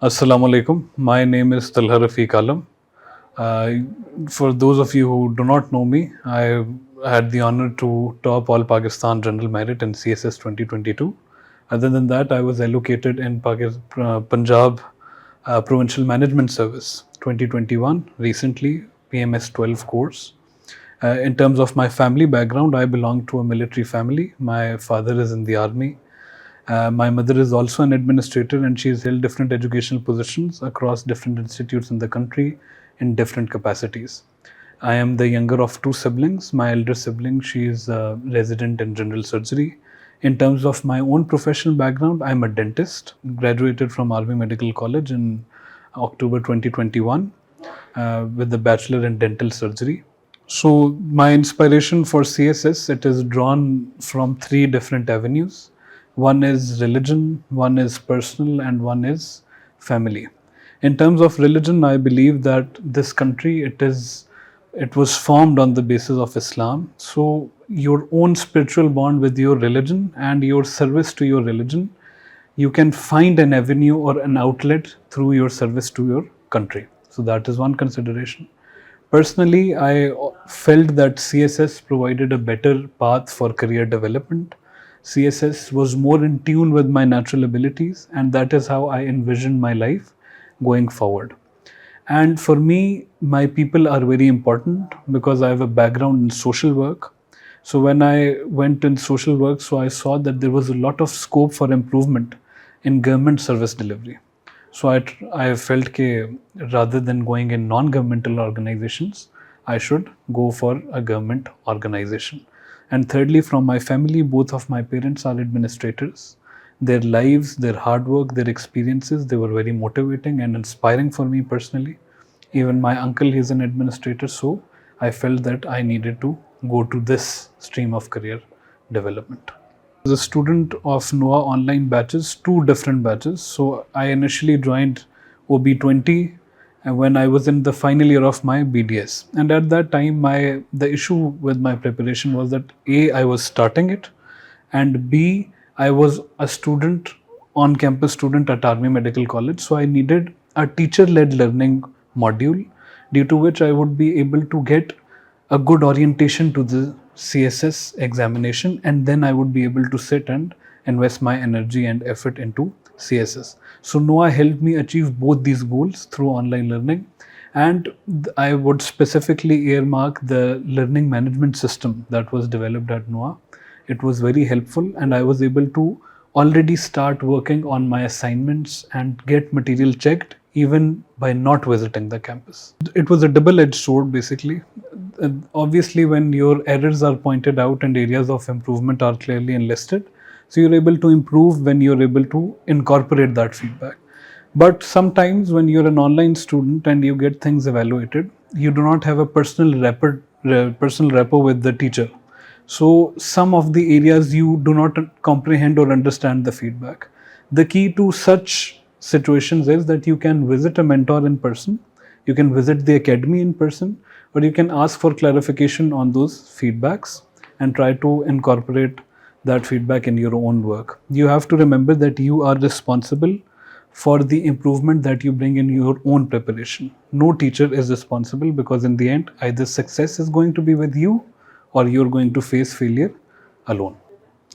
Assalamu alaikum. My name is Talha Rafiq Alam. Uh, for those of you who do not know me, I had the honor to top all Pakistan General Merit in CSS 2022. Other than that, I was allocated in Punjab Provincial Management Service 2021, recently PMS 12 course. In terms of my family background, I belong to a military family. My father is in the army. My mother is also an administrator and she has held different educational positions across different institutes in the country in different capacities. I am the younger of two siblings. My elder sibling, she is a resident in general surgery. In terms of my own professional background, I'm a dentist, graduated from Army Medical College in October 2021 with a bachelor in dental surgery. So my inspiration for CSS, it is drawn from three different avenues. One is religion, one is personal, and one is family. In terms of religion, I believe that this country, it was formed on the basis of Islam. So your own spiritual bond with your religion and your service to your religion, you can find an avenue or an outlet through your service to your country. So that is one consideration. Personally, I felt that CSS provided a better path for career development. CSS was more in tune with my natural abilities, and that is how I envisioned my life going forward. And for me, my people are very important because I have a background in social work. So when I went in social work, so I saw that there was a lot of scope for improvement in government service delivery. So I felt that rather than going in non-governmental organizations, I should go for a government organization. And thirdly, from my family, both of my parents are administrators. Their lives, their hard work, their experiences, they were very motivating and inspiring for me personally. Even my uncle is an administrator, so I felt that I needed to go to this stream of career development. As a student of NOA online batches, two different batches. So I initially joined OB20 when I was in the final year of my BDS. And at that time, the issue with my preparation was that A, I was starting it, and B, I was a student, on-campus student at Army Medical College. So I needed a teacher-led learning module, due to which I would be able to get a good orientation to the CSS examination, and then I would be able to sit and invest my energy and effort into CSS. So NOA helped me achieve both these goals through online learning, and I would specifically earmark the learning management system that was developed at NOA. It was very helpful, and I was able to already start working on my assignments and get material checked even by not visiting the campus. It was a double-edged sword basically. Obviously, when your errors are pointed out and areas of improvement are clearly enlisted, so you're able to improve when you're able to incorporate that feedback. But sometimes when you're an online student and you get things evaluated, you do not have a personal rapport with the teacher. So some of the areas you do not comprehend or understand the feedback. The key to such situations is that you can visit a mentor in person, you can visit the academy in person, or you can ask for clarification on those feedbacks and try to incorporate that feedback in your own work. You have to remember that you are responsible for the improvement that you bring in your own preparation. No teacher is responsible, because in the end, either success is going to be with you or you're going to face failure alone.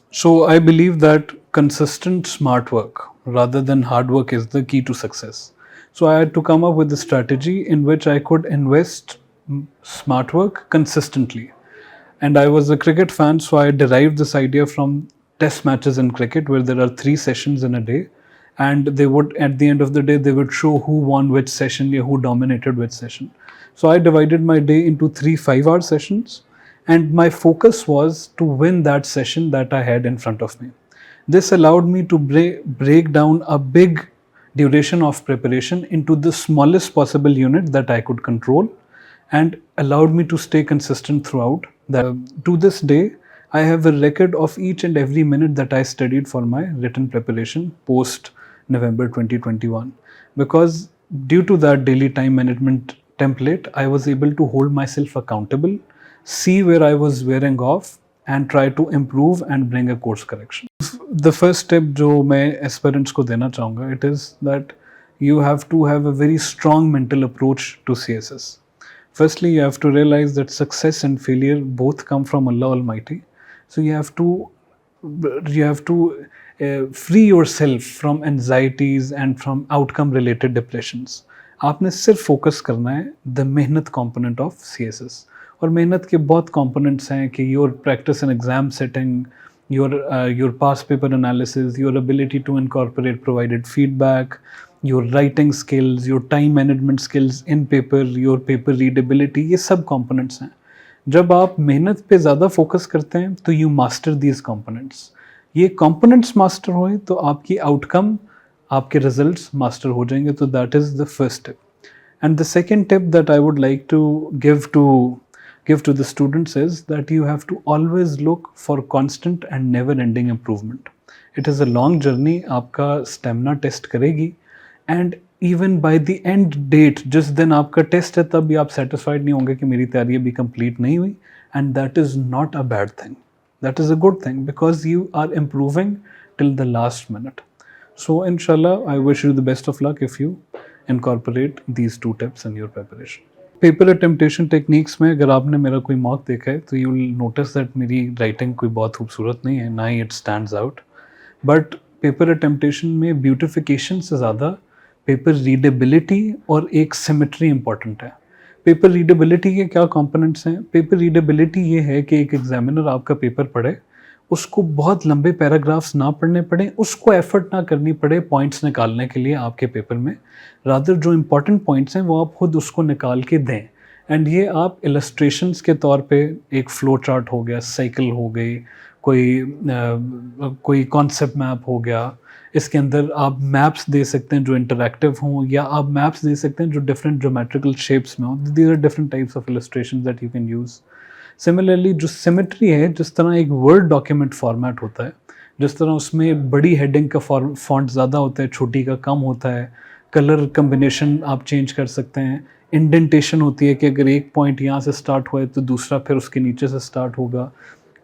So I believe that consistent smart work rather than hard work is the key to success. So I had to come up with a strategy in which I could invest smart work consistently. And I was a cricket fan, so I derived this idea from test matches in cricket, where there are 3 sessions in a day, and they would, at the end of the day, they would show who won which session, who dominated which session. So I divided my day into 3 5-hour sessions, and my focus was to win that session that I had in front of me. This allowed me to break down a big duration of preparation into the smallest possible unit that I could control, and allowed me to stay consistent throughout. To this day, I have a record of each and every minute that I studied for my written preparation post November 2021. Because due to that daily time management template, I was able to hold myself accountable, see where I was wearing off, and try to improve and bring a course correction. The first step जो मैं aspirants को देना चाहूँगा, it is that you have to have a very strong mental approach to CSS. Firstly, you have to realize that success and failure both come from Allah Almighty. So you have to free yourself from anxieties and from outcome related depressions. आपने सिर्फ focus करना है the मेहनत component of CSS. और मेहनत के बहुत components हैं कि your practice and exam setting, your past paper analysis, your ability to incorporate provided feedback, your writing skills, your time management skills in paper, your paper readability, ये सब components हैं. जब आप मेहनत पे ज़्यादा फोकस करते हैं तो यू मास्टर दीज कंपोनेंट्स. ये कंपोनेंट्स मास्टर हुए तो आपकी आउटकम, आपके रिजल्ट्स मास्टर हो जाएंगे. तो that is the first tip. And the second tip that I would like to give to the students is that you have to always look for constant and never ending improvement. It is a long journey. आपका stamina test करेगी, and even by the end date, जिस दिन आपका test है तब भी आप satisfied नहीं होंगे कि मेरी तैयारी अभी complete नहीं हुई, and that is not a bad thing. That is a good thing because you are improving till the last minute. So inshallah, I wish you the best of luck if you incorporate these two tips in your preparation. Paper attemptation techniques में अगर आपने मेरा कोई mock देखा है तो you will notice that मेरी writing कोई बहुत खूबसूरत नहीं है, ना ही it stands out. But paper attemptation में ब्यूटिफिकेशन से ज़्यादा पेपर रीडेबिलिटी और एक सिमेट्री इंपॉर्टेंट है. पेपर रीडेबिलिटी के क्या कंपोनेंट्स हैं? पेपर रीडेबिलिटी ये है कि एक एग्जामिनर आपका पेपर पढ़े, उसको बहुत लंबे पैराग्राफ्स ना पढ़ने पड़े, उसको एफर्ट ना करनी पड़े पॉइंट्स निकालने के लिए आपके पेपर में. रादर जो इम्पॉर्टेंट पॉइंट्स हैं वो आप खुद उसको निकाल के दें. एंड ये आप इलस्ट्रेशंस के तौर पे, एक फ्लो चार्ट हो गया, साइकिल हो गई, कोई कॉन्सेप्ट मैप हो गया, इसके अंदर आप मैप्स दे सकते हैं जो इंटरैक्टिव हों, या आप मैप्स दे सकते हैं जो डिफरेंट ज्योमेट्रिकल शेप्स में हों. These are different types of illustration that you can use. Similarly जो सिमेट्री है, जिस तरह एक वर्ड डॉक्यूमेंट फॉर्मेट होता है, जिस तरह उसमें बड़ी हेडिंग का फॉन्ट ज़्यादा होता है, छोटी का कम होता है, कलर कम्बिनेशन आप चेंज कर सकते हैं, इंडेंटेशन होती है कि अगर एक पॉइंट यहाँ से स्टार्ट हुआ है तो दूसरा फिर उसके नीचे से स्टार्ट होगा,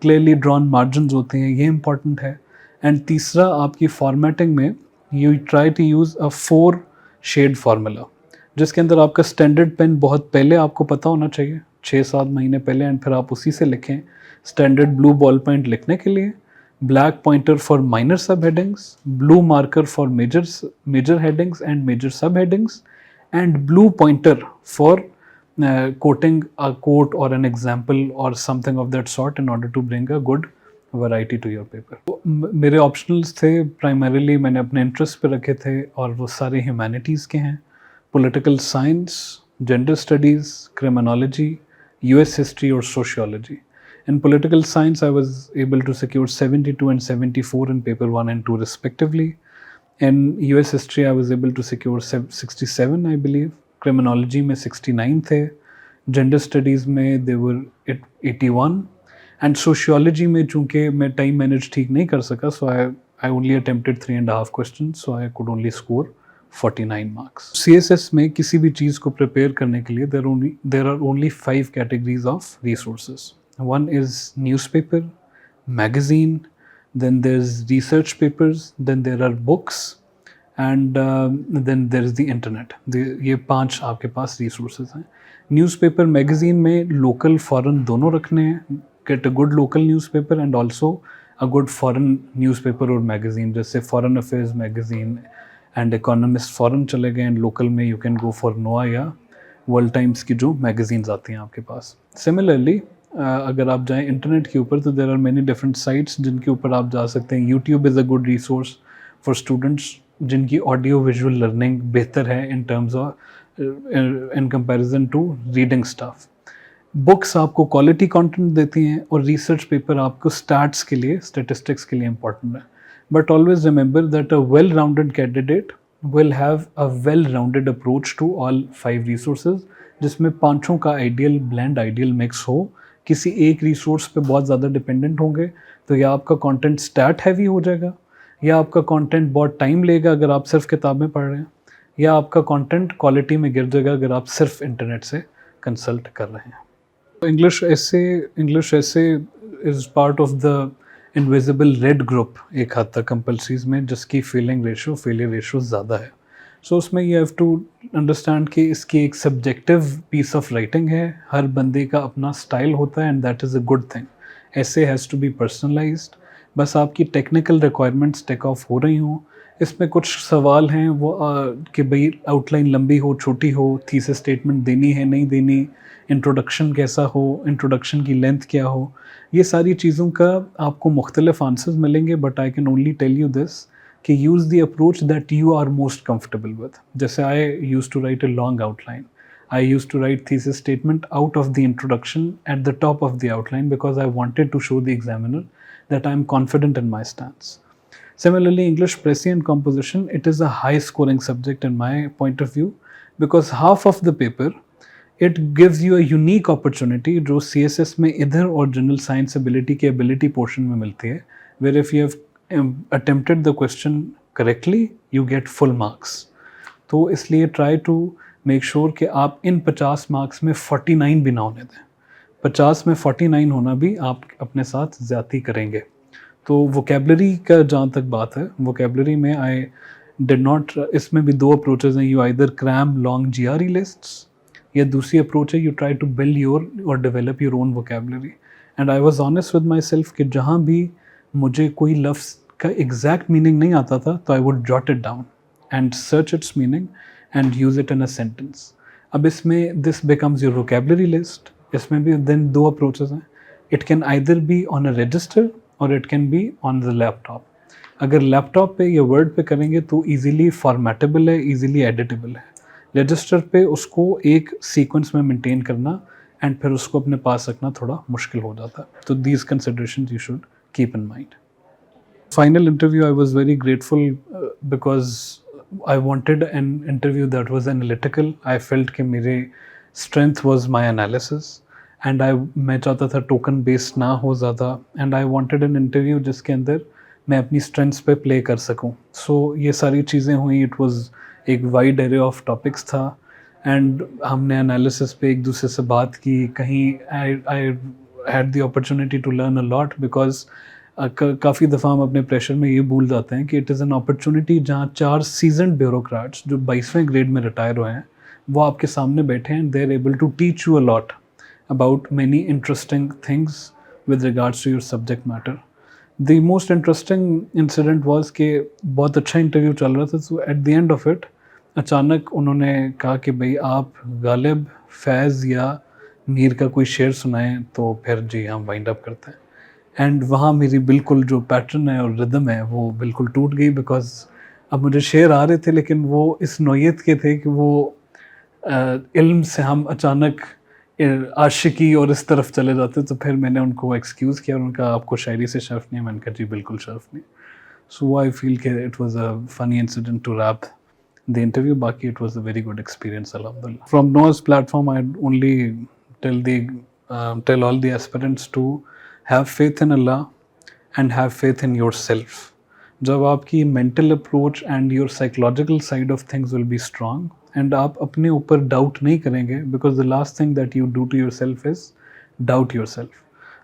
क्लियरली ड्रॉन मार्जिन्स होते हैं, ये इंपॉर्टेंट है. एंड तीसरा, आपकी फॉर्मेटिंग में you try to use a 4 shade formula, जिसके अंदर आपका स्टैंडर्ड पेन बहुत पहले आपको पता होना चाहिए, 6-7 महीने पहले, एंड फिर आप उसी से लिखें. स्टैंडर्ड ब्लू बॉल पॉइंट लिखने के लिए, black pointer for minor sub headings, blue marker for major headings and major sub headings, and blue pointer for quoting a quote or an example or something of that sort in order to bring a good variety to your paper. मेरे optionals थे, primarily मैंने अपने interest पे रखे थे और वो सारे ह्यूमैनिटीज़ के हैं. Political science, gender studies, criminology, US history or sociology. In political science, I was able to secure 72 and 74 in paper 1 and 2 respectively. In US history, I was able to secure 67, I believe. Criminology में 69 थे. Gender studies में they were 81. And sociology में चूँकि मैं time manage ठीक नहीं कर सका, so I only attempted 3.5 questions, so I could only score 49 marks. CSS में किसी भी चीज़ को प्रिपेयर करने के लिए there are only 5 categories of resources. One is newspaper, magazine, then there's research papers, then there are books, and then there is the internet. ये 5 आपके पास resources हैं. Newspaper, magazine में local, foreign दोनों रखने हैं. Get a good local newspaper and also a good foreign newspaper or magazine. जैसे foreign affairs magazine and Economist foreign चले गए, एंड लोकल में you can go for Noa या वर्ल्ड टाइम्स की जो मैगजीन्स आती हैं आपके पास. सिमिलरली अगर आप जाएं इंटरनेट के ऊपर तो there are many different sites जिनके ऊपर आप जा सकते हैं. YouTube is a good resource for students जिनकी ऑडियो विजुअल लर्निंग बेहतर है in terms of in comparison to reading stuff. Books आपको क्वालिटी कंटेंट देती हैं और रिसर्च पेपर आपको स्टैट्स के लिए, स्टेटिस्टिक्स के लिए इंपॉर्टेंट है. But always remember that a well-rounded candidate will have a well-rounded approach to all 5 resources, जिसमें पांचों का आइडियल ब्लेंड, आइडियल मिक्स हो. किसी एक रिसोर्स पे बहुत ज़्यादा डिपेंडेंट होंगे तो या आपका कंटेंट स्टैट हैवी हो जाएगा, या आपका कंटेंट बहुत टाइम लेगा अगर आप सिर्फ किताबें पढ़ रहे हैं, या आपका कंटेंट क्वालिटी में गिर जाएगा अगर आप सिर्फ इंटरनेट से कंसल्ट कर रहे हैं. इंग्लिश ऐसे is part of the invisible red group एक हद तक कंपल्सरीज में, जिसकी फेलियर रेशो ज़्यादा है. सो उसमें यू हैव टू अंडरस्टैंड कि इसकी एक सब्जेक्टिव पीस ऑफ राइटिंग है, हर बंदे का अपना स्टाइल होता है and that is a good thing. ऐसे हैज़ टू बी पर्सनलाइज्ड. बस आपकी टेक्निकल रिक्वायरमेंट्स टेक ऑफ हो रही हों. इसमें कुछ सवाल हैं वो कि भाई आउटलाइन लंबी हो छोटी हो, थीसिस स्टेटमेंट देनी है नहीं देनी, इंट्रोडक्शन कैसा हो, इंट्रोडक्शन की लेंथ क्या हो, ये सारी चीज़ों का आपको मुख्तलिफ आंसर्स मिलेंगे. But I can only tell you this कि use the approach that you are most comfortable with. जैसे I use to write a long outline. I used to write thesis statement out of the introduction at the top of the outline because I wanted to show the examiner that I am confident in my stance. Similarly, English Precis and Composition, it is a high scoring subject in my point of view because half of the paper, it gives you a unique opportunity जो CSS में इधर और General Science Ability के Ability portion में मिलती है, where if you have attempted the question correctly, you get full marks. तो इसलिए try to मेक श्योर कि आप इन 50 मार्क्स में 49 भी ना होने दें. 50 में 49 होना भी आप अपने साथ ज़्यादती करेंगे. तो वोकेबलरी का जहाँ तक बात है, वोकेबलरी में आई डिड नॉट, इसमें भी दो अप्रोचेज हैं. You either cram long GRE lists, या दूसरी अप्रोच है you try to build your और develop your own vocabulary. And I was honest with myself कि जहाँ भी मुझे कोई लफ्ज़ का एग्जैक्ट मीनिंग नहीं आता था तो I would jot it down and search it's meaning and use it in a sentence. अब इसमें this becomes your vocabulary list. इसमें भी then दो approaches हैं. It can either be on a register or it can be on the laptop. अगर laptop पे या word पे करेंगे तो easily formatable है, easily editable है. Register पे उसको एक sequence में maintain करना and फिर उसको अपने पास रखना थोड़ा मुश्किल हो जाता है. तो these considerations you should keep in mind. Final interview, I was very grateful because I wanted an interview that was analytical. I felt कि मेरे strength was my analysis and मैं चाहता था token based ना हो ज़्यादा, and I wanted an interview जिसके अंदर मैं अपनी strengths पे play कर सकूं. So ये सारी चीज़ें हुई. It was एक wide array of topics था and हमने analysis पे एक दूसरे से बात की. कहीं I had the opportunity to learn a lot because काफ़ी दफ़ा हम अपने प्रेशर में ये भूल जाते हैं कि इट इज़ एन अपॉर्चुनिटी जहाँ 4 सीजन्ड ब्यूरोक्रेट्स जो 22वें ग्रेड में रिटायर हुए हैं वो आपके सामने बैठे हैं. They are able to teach you a lot about many interesting things with regards to your subject matter. The most interesting incident was कि बहुत अच्छा इंटरव्यू चल रहा था. तो at the end of it अचानक उन्होंने कहा कि भाई आप गालिब, फैज़ या मीर का कोई शेर सुनाएं तो फिर जी हम वाइंड अप करते हैं. एंड वहाँ मेरी बिल्कुल जो पैटर्न है और रिदम है वो बिल्कुल टूट गई. बिकॉज अब मुझे शेर आ रहे थे लेकिन वो इस नौयत के थे कि वो इल्म से हम अचानक आशिकी और इस तरफ चले जाते. तो फिर मैंने उनको एक्सक्यूज़ किया और उनका आपको शायरी से शर्फ नहीं है. मैंने कहा जी बिल्कुल शर्फ नहीं. सो आई फील कि it was a funny incident to wrap the interview. बाकी it was a very good experience अल्हम्दुलिल्लाह. From Noa's platform I only tell all the aspirants to have faith in Allah and have faith in yourself. जब आपकी mental approach and your psychological side of things will be strong and आप अपने ऊपर doubt नहीं करेंगे, because the last thing that you do to yourself is doubt yourself.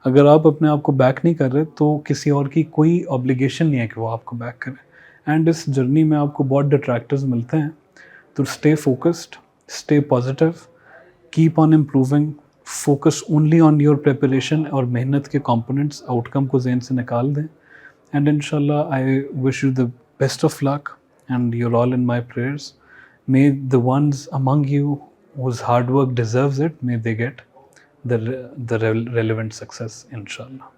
अगर आप अपने आप को back नहीं कर रहे तो किसी और की कोई obligation नहीं है कि वो आपको back करे. and इस journey में आपको बहुत detractors मिलते हैं. तो stay focused, stay positive, keep on improving, focus only on your preparation और मेहनत के कंपोनेंट्स आउटकम को जहन से निकाल दें. एंड इंशाल्लाह I wish you the best of luck and you're all in my prayers. May the ones among you whose hard work deserves it, may they get the relevant success inshallah.